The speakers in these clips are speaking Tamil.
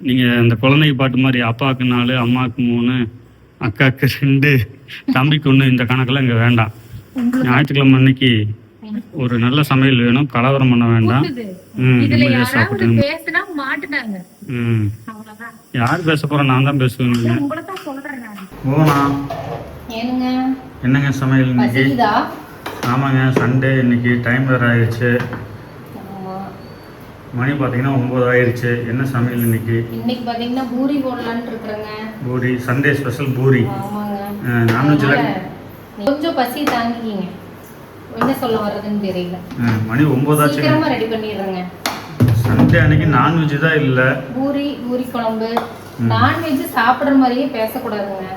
நீங்கள் இந்த குழந்தைக்கு பாட்டு மாதிரி அப்பாவுக்கு 4, அம்மாவுக்கு 3, அக்காவுக்கு 2, தம்பிக்கு 1 இந்த கணக்கெல்லாம் இங்கே வேண்டாம். ஞாயிற்றுக்கிழமை அன்னைக்கு ஒரு நல்ல சமையல் வேணும், கலவரம் பண்ண வேண்டாம். யார் பேச போறா? நான் தான் பேசுவேன். என்னங்க சமையல் இன்னைக்கு? ஆமாங்க, சண்டே இன்னைக்கு. டைம் வேற ஆயிடுச்சு, மணி பாத்தீங்கன்னா 9 ஆயிடுச்சு. என்ன சமையல் இன்னைக்கு? இன்னைக்கு பாத்தீங்கன்னா பூரி போடலாம்னு இருக்கறேங்க. Puri Sunday special puri. ஆமாங்க. நான்வெஜ்ல கொஞ்சம் பசி தாங்கிக்கீங்க, என்ன சொல்ல வர்றதுன்னு தெரியல. மணி 9 ஆச்சு, சீக்கிரமா ரெடி பண்ணிடுறேங்க. சண்டே அன்னைக்கு நான்வெஜ் தான் இல்ல. பூரி குழம்பு. நான்வெஜ் சாப்பிடுற மாதிரியே பேசக்கூடாதுங்க.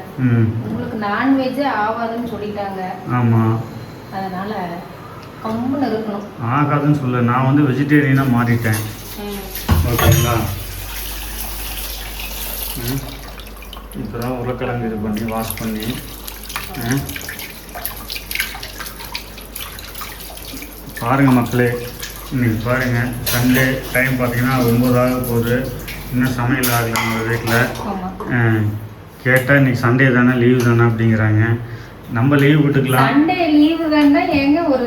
உங்களுக்கு நான்வெஜ் ஆகாதுன்னு சொல்லிட்டாங்க. ஆமா, அதனால கம்முன்னு இருக்கணும். ஆகாதுன்னு சொல்ல, நான் வந்து வெஜிடேரியனா மாறிட்டேன். ஓகேங்களா? இப்போதான் உருளைக்கிழங்கு இது பண்ணி வாஷ் பண்ணி பாருங்கள் மக்களே. இன்னைக்கு பாருங்கள், சண்டே டைம் பார்த்தீங்கன்னா 9 ஆக போகுது. இன்னும் சமையல் ஆகலை நம்ம வீட்டில். கேட்டால் இன்னைக்கு சண்டே தானே, லீவு தானே அப்படிங்கிறாங்க. நம்ம லீவ் விட்டுக்கலாம். சண்டே லீவு தானே ஏங்க? ஒரு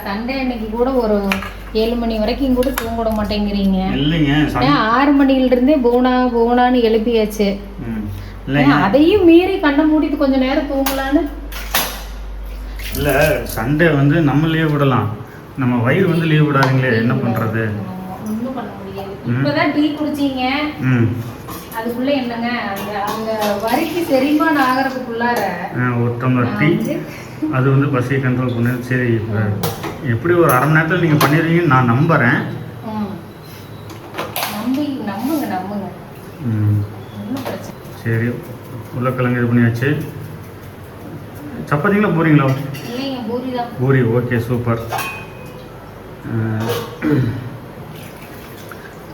சண்டே அன்னைக்கு கூட ஒரு 7 மணி வரைக்கும் கூட தூங்க விட மாட்டேங்கிறீங்க. இல்லைங்க, 6 மணிலிருந்தே போனான்னு எழுப்பியாச்சு. அதையும் மீறி கண்ணை மூடிட்டு கொஞ்ச நேரம் தூங்கலான்னு. இல்லை, சண்டே வந்து நம்ம லீவ் விடலாம், நம்ம வயிறு வந்து லீவ் விடாதீங்களே, என்ன பண்ணுறது? ஒன்றும் பண்ண முடியாது. இப்போதான் டீ குடிச்சிங்க, அதுக்குள்ள என்னங்க அந்த வரிக்கு செரிமானம் ஆகிறதுக்குள்ளார ஒரு டம்ளர் டீ, அது வந்து பசியை கண்ட்ரோல் பண்ணு. சரி, இப்போ எப்படி ஒரு அரை மணி நேரத்தில் நீங்கள் பண்ணிடுவீங்கன்னு நான் நம்புகிறேன். நம்புங்க. சரி, உருளைக்கிழங்கு இது பண்ணியாச்சு. சப்பாத்திங்களா பூரிங்களா? பூரி. Okay, super.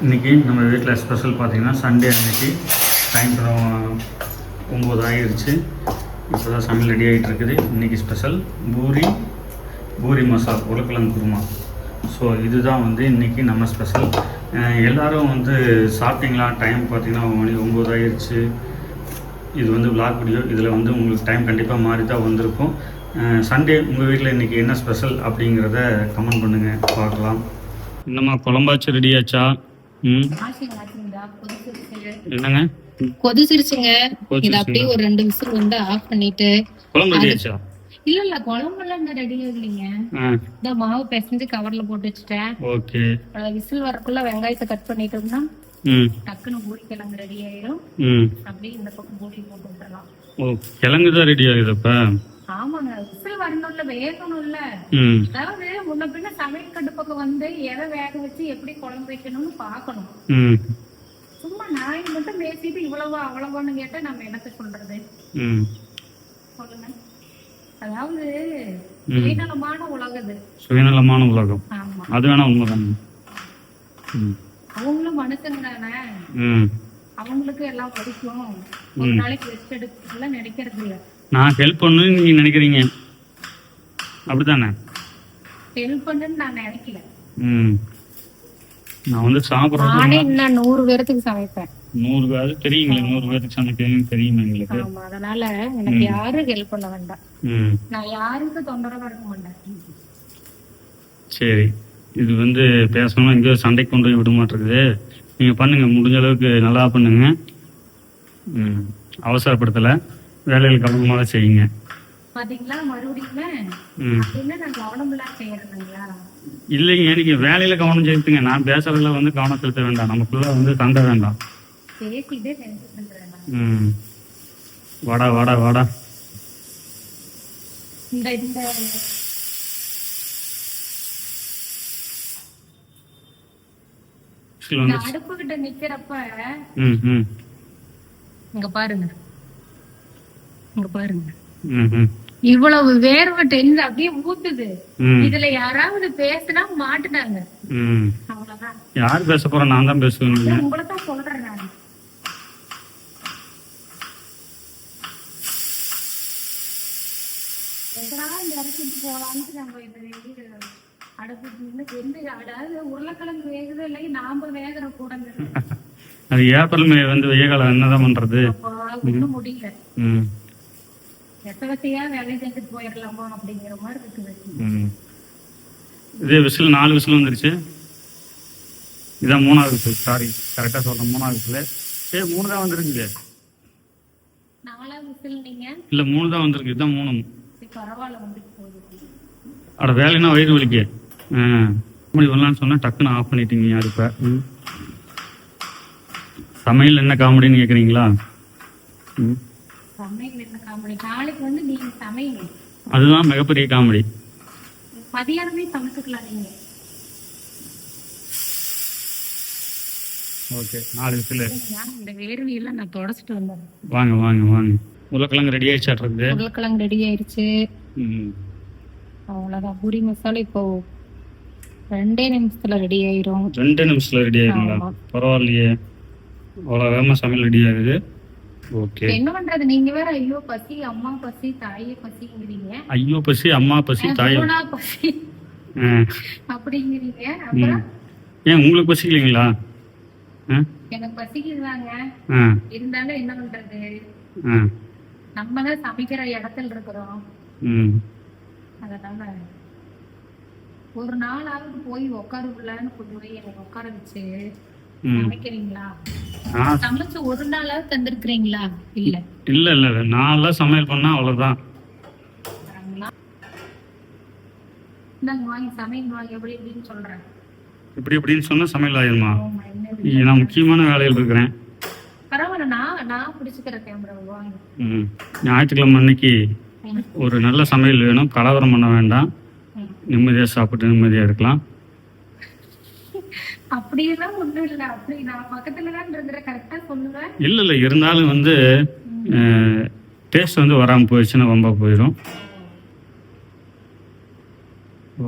இன்றைக்கி நம்ம வீட்டில் ஸ்பெஷல் பார்த்திங்கன்னா சண்டே அன்னைக்கு சாயந்தரம் 9 ஆகிடுச்சு. இப்போ தான் சமையல் ரெடி ஆகிட்டு இருக்குது. இன்றைக்கி ஸ்பெஷல் பூரி மசாலா, உருளைக்கிழங்கு குருமா. ஸோ இதுதான் வந்து இன்றைக்கி நம்ம ஸ்பெஷல். எல்லோரும் வந்து சாப்பிட்டீங்களா? டைம் பார்த்திங்கன்னா மணி 9 ஆகிடுச்சு. இது வந்து விளாக் வீடியோ, இதில் வந்து உங்களுக்கு டைம் கண்டிப்பாக மாறி தான் வந்திருக்கும். சண்டே உங்கள் வீட்டில் இன்றைக்கி என்ன ஸ்பெஷல் அப்படிங்கிறத கமெண்ட் பண்ணுங்கள், பார்க்கலாம். என்னம்மா குழம்பாச்சு ரெடியாச்சா? என்னங்க கொதிச்சிருச்சுங்க. இது அப்படியே ஒரு 2 விசில் வந்து ஆஃப் பண்ணிட்டு குழம்பு ரெடியாச்சா? இல்ல குழம்பெல்லாம் இன்னும் ரெடி ஆகலைங்க. இந்த மாவு பிசைஞ்சு கவர்ல போட்டு வச்சுட்டேன். ஓகே, விசில் வரக்குள்ள வெங்காயத்தை கட் பண்ணிட்டோம்னா டக்குன்னு பூரி கிழங்கு ரெடி ஆயிடும். அப்படியே இந்த பக்கம் பூரி போட்டு விட்டுறலாம். ஓ, கிழங்கு தான் ரெடி ஆகுது அப்ப? ஆமாங்க, விசில் வரணும்ல, வேகணும்ல. அதாவது முன்ன பின்ன சமையல் கட்டு பக்கம் வந்து எதை வேக வச்சு எப்படி குழம்பு வைக்கணும்னு பாக்கணும். சும்மா நாய் மட்டும் பேசிட்டு இவ்வளவா அவ்வளவான்னு கேட்டா நம்ம என்னத்த சொல்றது? சொல்லுங்க. அதாவது சுயநலமான உலகம். சுயநலமான உலகம். அது வேணா உண்மைதான். அவங்களும் மனுஷங்க தானே, அவங்களுக்கு எல்லாம் படிக்கும். ஒரு நாளைக்கு ரெஸ்ட் எடுக்கலாம் நினைக்கிறது இல்ல. நான் ஹெல்ப் பண்ணு நீங்க நினைக்கிறீங்க, அப்படித்தானே? ஹெல்ப் பண்ணுன்னு நான் நினைக்கல. நான் வந்து சாப்பிடுறேன். நானே இன்னும் 100 பேருக்கு சமைப்பேன். 100 பேர் தெரியுங்களே, 100 பேருக்கு சமைக்கிறேன்னு தெரியுமா எங்களுக்கு? அதனால எனக்கு யாரும் ஹெல்ப் பண்ண வேண்டாம். நான் யாருக்கும் தொந்தரவா இருக்க மாட்டேன். சரி, இது வந்து பேசணும், எங்கேயோ சண்டைக்கு கொண்டு போய் விட மாட்டேங்குது. நீங்க பண்ணுங்க, முடிஞ்ச அளவுக்கு நல்லா பண்ணுங்க. அவசரப்படுத்தல, வேலைகள் கவனமாக செய்யுங்க. பாத்தீங்களா? மறுபடியும் இல்லைங்க, நீங்க வேலையில கவனம் செலுத்துங்க. நான் பேசுறதுல வந்து கவனம் செலுத்த வேண்டாம். நமக்குள்ள வந்து சண்டை வேண்டாம். வாடா வாடா வாடா. அடுப்பு கிட்ட நிக்கிறப்ப இங்க பாருங்க, இவ்வளவு வேர்வை டென்ஸ் அப்படியே ஊத்துது. இதுல யாராவது பேசினா மாட்டுனாங்க, அவ்வளவுதான். யார் பேச போற? நான் தான் பேசுவேன். உங்களைத்தான் சொல்றேன் நான். இந்த இடத்துக்கு போலான்ட்டு நம்ம இந்த அடுப்பு அதாவது உருளைக்கிழங்கு வேகுது இல்லை, நாம வேகிற கூடங்க. அது ஏப்ரல் மே வந்து வெய்ய காலம் என்னதான் பண்றது? அப்போ ஒண்ணும் முடியல. ம் எத்தவத்தையா வேலையை செஞ்சுட்டு போயிடலாமா அப்படிங்கிற மாதிரி இருக்குது. ம் இதே விசில் 4 விசில் வந்துருச்சு. இதான் 3வது விசில். சாரி, கரெக்டாக சொல்கிறேன், 3வது விசில். 3 தான் வந்துருக்குது. 4வது விசில் நீங்க? இல்லை 3 தான் வந்திருக்கு. இதுதான் 3. சரி, பரவாயில்ல, வந்துட்டு போகுது. அட வேலைன்னா வயிறு வலிக்கு. இப்படி வரலான்னு சொன்னால் டக்குன்னு ஆஃப் பண்ணிட்டீங்க. யார் இப்போ சமையல் என்ன காமெடின்னு கேட்குறீங்களா? சமையல் என்ன காமெடி? நாளைக்கு வந்து நீங்க சமைங்க. அதுதான் மிகப்பெரிய காமெடி. மதியானமே சமைச்சுக்கலாம் நீங்க. Okay, 4 whistle. இந்த வேர்வையெல்லாம் நான் தொடச்சிட்டு வந்தேன். வாங்க வாங்க வாங்க. உருளைக்கிழங்கு ரெடி ஆயிடுச்சாட்டுருக்குது. உருளைக்கிழங்கு ரெடி ஆயிடுச்சு. ம் அவ்வளோதான். பூரி மசாலா இப்போ 2 நிமிஷத்துல ரெடி ஆயிரும். 2 நிமிஷத்துல ரெடி ஆயிருங்களா? ஆமா. பரவாயில்லையே, அவ்வளோ வேகமாக சமையல் ரெடி ஆகுது. ஓகே. என்ன பண்றது, நீங்க வேற ஐயோ பசி, அம்மா பசி, தாயே பசிங்கிறீங்க. ஐயோ பசி, அம்மா பசி, தாயம். மூணா பசி அப்படிங்கிறீங்க. அப்புறம் ஏன் உங்களுக்கு பசிக்கலைங்களா? எனக்கு பசிக்குதாங்க. இருந்தாலும் என்ன பண்றது, நம்மதான் சமைக்கிற இடத்துல இருக்கிறோம். அதனால ஒரு நாளாவது போய் உட்காருலான்னு கொண்டு போய் எனக்கு உட்கார வச்சு சமைக்கிறீங்களா? சமைச்சு ஒரு நாளாவது தந்திருக்கிறீங்களா? இல்ல இல்ல இல்ல, நான்லாம் சமையல் பண்ணா அவ்வளவுதான். இந்தாங்க வாங்கி சமையல் வாங்கி எப்படி எப்படின்னு சொல்றேன். இப்படி இப்படின்னு சொன்னா சமையல் ஆயிருமா? நான் முக்கியமான வேலையில் இருக்கிறேன். பரவாயில்ல, நான் பிடிச்சுக்கிறேன் கேமரா வாங்கி. ஞாயிற்றுக்கிழமை அன்னைக்கு ஒரு நல்ல சமையல் வேணும். கலவரம் பண்ண வேண்டாம், நிம்மதியா சாப்பிட்டு நிம்மதியா இருக்கலாம். அப்படியெல்லாம் ஒண்ணும் இல்ல. அப்படி நான் பக்கத்துலதான் இருக்கிற கரெக்டா சொல்லுவேன். இல்ல இல்ல, இருந்தாலும் வந்து டேஸ்ட் வந்து வராம போயிடுச்சுன்னா ரொம்ப போயிடும்.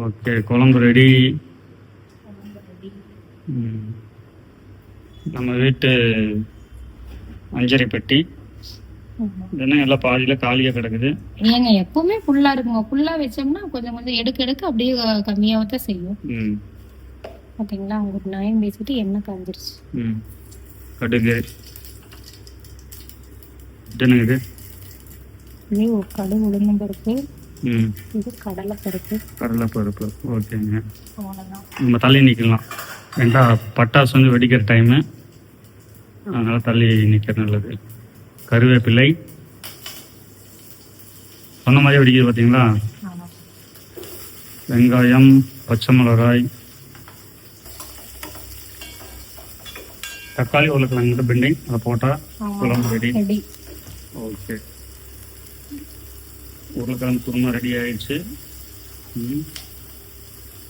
ஓகே, குழம்பு ரெடி. நம்ம வீட்டு அஞ்சரை பெட்டி என்ன எல்லாம் பாதியில காலியா கிடக்குது. ஏங்க எப்பவுமே ஃபுல்லா இருக்குங்க. ஃபுல்லா வச்சோம்னா கொஞ்சம் கொஞ்சம் எடுக்க அப்படியே கம்மியாவதான் செய்யும். பாத்தீங்களா, உங்களுக்கு நியாயம் பேசிட்டு எண்ணெய் காஞ்சிருச்சு. கடுகு என்னங்க இது கடுகு, உளுந்தம் பருப்பு, இது கடலை பருப்பு. கடலை பருப்பு. ஓகேங்க, அவ்வளவுதான். நம்ம தள்ளி நிக்கலாம். ஏண்டா பட்டாசு வந்து வெடிக்கிற டைமு, அதனால தள்ளி நிற்கிறது நல்லது. கருவேப்பிலை சொன்ன மாதிரி வெடிக்கிறது பார்த்தீங்களா. வெங்காயம், பச்சை மிளகாய், தக்காளி, உருளைக்கிழங்கு, பெண்டிங் அதை போட்டால் குழம்பு ரெடி. ஓகே, உருளைக்கிழங்கு குருமா ரெடி ஆயிடுச்சு.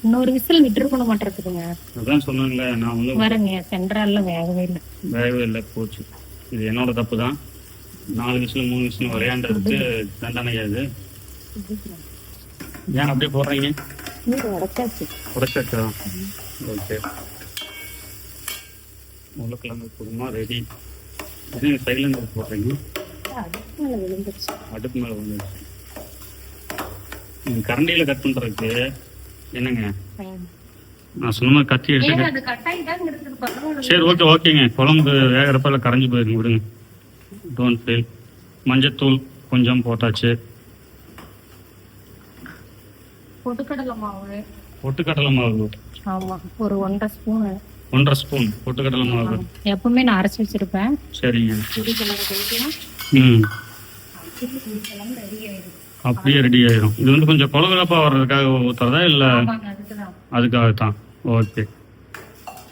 இன்னொரு விசில் விட்டுருக்கணும் மாட்டிருக்குதுங்க. அதான் சொன்னாங்களே, நான் வந்து வரங்க சென்ட்ரல்ல வேகவே இல்லை. போச்சு. இது என்னோட தப்பு தான். 4 விசில் 3 விசில் விளையாண்டதுக்கு தண்டனை அது. ஏன் அப்படியே போடுறீங்க? உடைச்சாச்சா? ஓகே, உருளைக்கிழங்கு குருமா ரெடி. சைலண்ட் போடுறீங்க, அடுப்பு மேலே விழுந்துருச்சு. கரண்டியில் கட் பண்ணுறதுக்கு என்னங்க நான் சொன்ன மாதிரி கத்தி எடுத்துக்க. சரி, ஓகே ஓகேங்க. குழம்பு வேகிறப்ப கரைஞ்சி போயிருங்க, விடுங்க. Don't feel. மஞ்சத்தூள் கொஞ்சம் போட்டாச்சு. பொட்டுக்கடலை மாவு. பொட்டுக்கடலை மாவு ஆமா, ஒரு 1.5 ஸ்பூன். 1.5 ஸ்பூன் பொட்டுக்கடலை மாவு எப்பவுமே நான் அரைச்சி வச்சிருப்பேன். சரிங்க. அப்படியே ரெடி ஆயிரும். இது வந்து கொஞ்சம் கொலகலப்பா வர்றதுக்காக ஊத்துறதா இல்ல? அதுக்காகத்தான். Okay,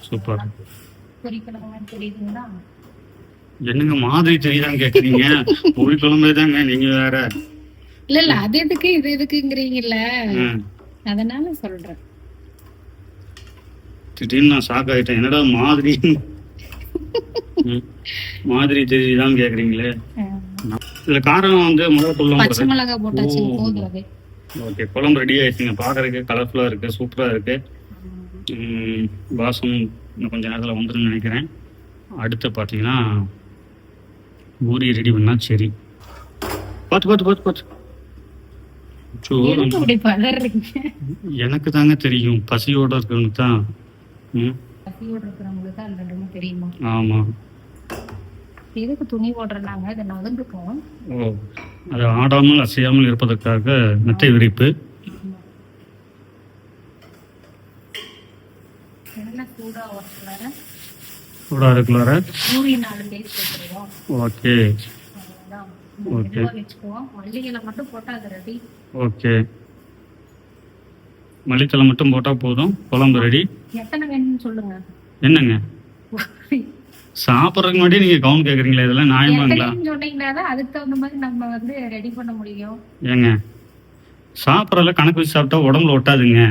super. என்னங்க மாதிரி தெரியுதான்னு கேக்குறீங்க? புளி குழம்பு தாங்க, நீங்க வேற. இல்ல அது எதுக்கு இது எதுக்குங்கிறீங்கல்ல, அதனால சொல்றேன். திடீர்னு நான் ஷாக் ஆயிட்டேன். என்னடா மாதிரி மாதிரி தெரியுதான்னு கேக்குறீங்களே. இதுல காரம் வந்து பச்சை மிளகாய் போட்டாச்சு. ஓகே, குழம்பு ரெடி ஆயிடுச்சுங்க. பாக்குறதுக்கு கலர்ஃபுல்லா இருக்கு, சூப்பரா இருக்கு. வாசம் இன்னும் கொஞ்சம் நேரத்தில் வந்துடும் நினைக்கிறேன். அடுத்து பார்த்தீங்கன்னா பூரி ரெடி பண்ணா சரி. பார்த்து எனக்கு தாங்க தெரியும், பசியோட இருக்கிறவனுக்கு தான். பசியோட இருக்கிறவங்களுக்கு தான் தெரியுமா? ஆமா, எதுக்கு துணி போடுறாங்க, இதை நகர்ந்துக்கும். ஓ, அது ஆடாமல் அசையாமல் இருப்பதற்காக மெத்தை விரிப்பு. என்ன சூடா வச்சுலார சூடாக இருக்குள்ளார. பூரி 4 பேர் போட்டுருவோம். ஓகே அவ்வளவுதான். ஓகே. மெதுவா வச்சுக்குவோம். மல்லிகளை மட்டும் போட்டா அது ரெடி. ஓகே, மல்லித்தலை மட்டும் போட்டால் போதும், குழம்பு ரெடி. எத்தனை வேணும்னு சொல்லுங்க. என்னங்க சாப்பிட்றதுக்கு முன்னாடி நீங்கள் கவுண்ட் கேட்குறீங்களா? இதெல்லாம் நியாயமாங்களா? எத்தனைன்னு சொன்னீங்கன்னா தான் அதுக்கு தகுந்த மாதிரி நம்ம வந்து ரெடி பண்ண முடியும். ஏங்க சாப்பிட்றதுல கணக்கு வச்சு சாப்பிட்டா உடம்புல ஒட்டாதுங்க.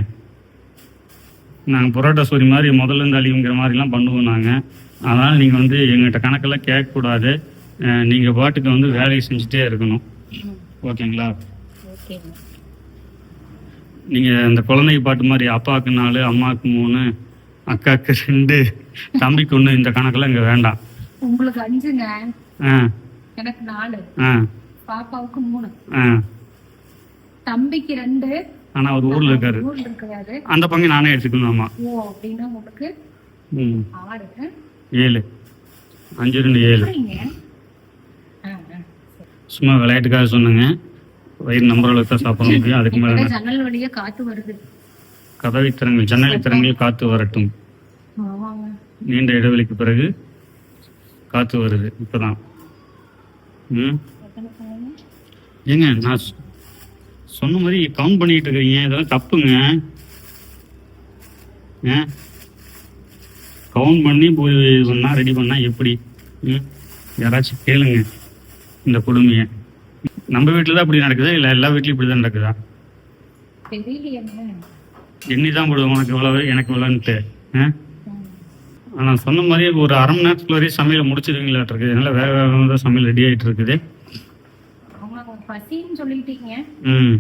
நாங்கள் புரோட்டா சூரி மாதிரி முதல்ல இருந்து அழிவுங்கிற மாதிரிலாம் பண்ணுவோம் நாங்கள். அதனால் நீங்கள் வந்து எங்கள்கிட்ட கணக்கெல்லாம் கேட்கக்கூடாது. நீங்கள் பாட்டுக்கு வந்து வேலையை செஞ்சுட்டே இருக்கணும். ஓகேங்களா? ஓகேங்க. நீங்கள் இந்த குழந்தைங்க பாட்டு மாதிரி அப்பாவுக்கு 4, அம்மாவுக்கு 3, அக்காவுக்கு 2, தம்பிக்கு 1 இந்த கணக்கெல்லாம் இங்கே வேண்டாம். உங்களுக்கு 5ங்க, ஆ எனக்கு 4, ஆ பாப்பாவுக்கு 3, ஆ தம்பிக்கு 2. ஆனால் அவர் ஊரில் இருக்காரு. ஊர்ல இருக்காரு. அந்த பங்கு நானே எடுத்துக்கணுமாம்மா. ஓ, அப்படின்னா உங்களுக்கு 6. 7, 5, 2, 7. சரிங்க. ஆ, ஆ. சும்மா விளையாட்டுக்காக சொன்னேங்க. வயிறு நம்பர் அளவுக்கு தான் சாப்பிட முடியும். அதுக்கு மேலே இப்பதான் ஜன்னல் வழியா காத்து வருது. கதவை திறங்கள், ஜன்னலை திறங்கள், காற்று வரட்டும். ஆமாங்க. நீண்ட இடைவெளிக்கு பிறகு காற்று வருது இப்போதான். எத்தனை சொன்னீங்க? ஏங்க நான் சொன்ன மாதிரி கவுண்ட் பண்ணிட்டு இருக்கிறீங்க, இதெல்லாம் தப்புங்க. கவுண்ட் பண்ணி போய் பண்ணா ரெடி பண்ணா எப்படி? யாராச்சும் கேளுங்க இந்த கொடுமையை. நம்ம வீட்டில் தான் இப்படி நடக்குதா இல்லை எல்லா வீட்லையும் இப்படி தான் நடக்குதா? தெரியலையேங்க. எண்ணி தான் போடுவோம் உனக்கு இவ்வளவு எனக்கு இவ்வளோன்ட்டு. ஆனால் சொன்ன மாதிரி ஒரு அரை மணி நேரத்துக்கு வரையும் சமையலை முடிச்சிருவீங்களாட்டு இருக்குது. அதனால வேக வேகமாக தான் சமையல் ரெடி ஆகிட்டு இருக்குது. அவங்க பசின்னு சொல்லிட்டீங்க. ம்,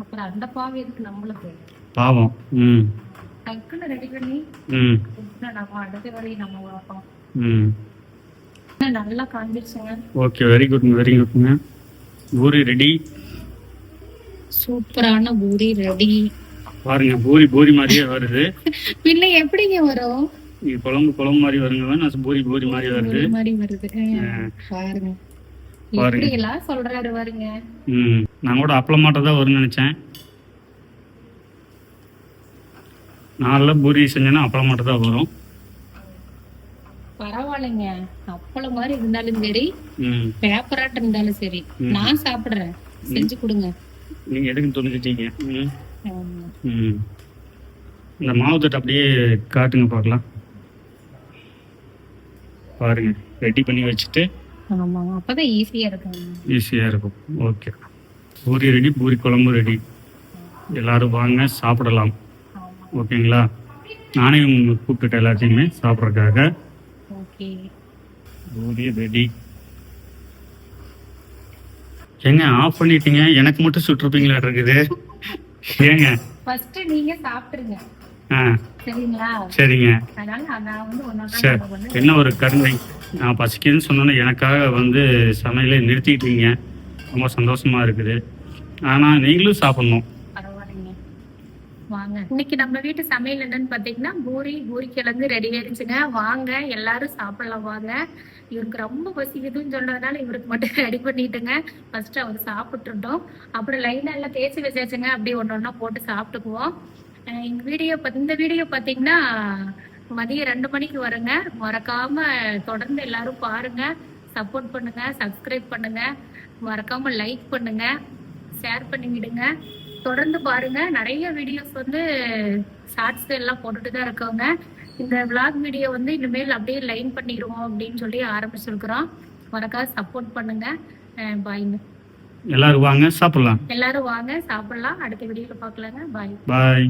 அப்புறம் அந்த பாவம் எதுக்கு நம்மளுக்கு? பாவம். ம் டக்குன்னு ரெடி பண்ணி ம் நம்ம அடுத்த வேலையை நம்ம பார்ப்போம். ம் நல்லா காஞ்சிருச்சுங்க. ஓகே, வெரி குட்ங்க. பூரி ரெடி. சூப்பரான பூரி ரெடி. பாருங்க, பூரி மாதிரியே வருது. பின்ன எப்படிங்க வரும்? இது குழம்பு மாதிரி வருங்க. நான் பூரி மாதிரி வருது. பாருங்க பாருங்க எல்லாம் சொல்றாரு பாருங்க. நான் கூட அப்பளமாட்ட தான் வரும்னு நினைச்சேன். நான்லாம் பூரி செஞ்சேன்னா அப்பளமாட்ட தான் வரும். பரவாயில்லைங்க. அப்பளம் மாதிரி இருந்தாலும் சரி, பேப்பராட்ட இருந்தாலும் சரி, நான் சாப்பிடுறேன். செஞ்சு கொடுங்க. நீங்க எதுக்கு துணிச்சிட்டீங்க? இந்த மாவு தட்டு அப்படியே காட்டுங்க பார்க்கலாம். பாருங்க, ரெடி பண்ணி வச்சுட்டு. ஆமாங்க, அப்பதான் ஈஸியா இருக்கும். ஓகே, பூரி ரெடி, பூரி குழம்பு ரெடி. எல்லாரும் வாங்க சாப்பிடலாம். ஓகேங்களா? நானே கூப்பிட்டுட்டேன் எல்லாத்தையுமே சாப்பிட்றதுக்காக. பூரி ரெடி. ஏங்க ஆஃப் பண்ணிட்டீங்க, எனக்கு மட்டும் சுட்டுருப்பீங்களா இருக்குது? ஏங்க ஃபர்ஸ்ட் நீங்க சாப்பிட்டுருங்க. சரிங்களா? சரிங்க. அதனால நான் வந்து சரி, என்ன ஒரு கருணை. நான் பசிக்குதுன்னு சொன்னோன்னே எனக்காக வந்து சமையலை நிறுத்திட்டீங்க. ரொம்ப சந்தோஷமா இருக்குது. ஆனால் நீங்களும் சாப்பிடணும். பரவாயில்லைங்க, வாங்க. இன்னைக்கு நம்ம வீட்டு சமையல் என்னன்னு பாத்தீங்கன்னா பூரி கிழங்கு ரெடி ஆயிடுச்சுங்க. வாங்க எல்லாரும் சாப்பிடலாம் வாங்க. இவருக்கு ரொம்ப பசிக்குதுன்னு சொன்னதுனால இவருக்கு மட்டும் ரெடி பண்ணிட்டுங்க. ஃபர்ஸ்ட் அவர் சாப்பிட்டுட்டோம். அப்புறம் லைனா எல்லாம் தேய்ச்சி வச்சாச்சுங்க. அப்படியே ஒன்னொன்னா போட்டு சாப்பிட்டுக்குவோம். இந்த வீடியோ பாத்தீங்கன்னா மதியம் 2 மணிக்கு வருங்க. மறக்காம தொடர்ந்து எல்லாரும் பாருங்க, சப்போர்ட் பண்ணுங்க, சப்ஸ்கிரைப் பண்ணுங்க, மறக்காம லைக் பண்ணுங்க, ஷேர் பண்ணி விடுங்க. தொடர்ந்து பாருங்க. நிறைய வீடியோஸ் வந்து ஷார்ட்ஸ் எல்லாம் போட்டுட்டு தான் இருக்கோங்க. இந்த விளாக் வீடியோ வந்து இனிமேல் அப்படியே லைன் பண்ணிடுவோம் அப்படின்னு சொல்லி ஆரம்பிச்சிருக்கிறோம். மறக்காம சப்போர்ட் பண்ணுங்க. பாய்ங்க. எல்லாரும் வாங்க சாப்பிடலாம். எல்லாரும் வாங்க சாப்பிடலாம். அடுத்த வீடியோல பார்க்கலாங்க. பாய். பாய்.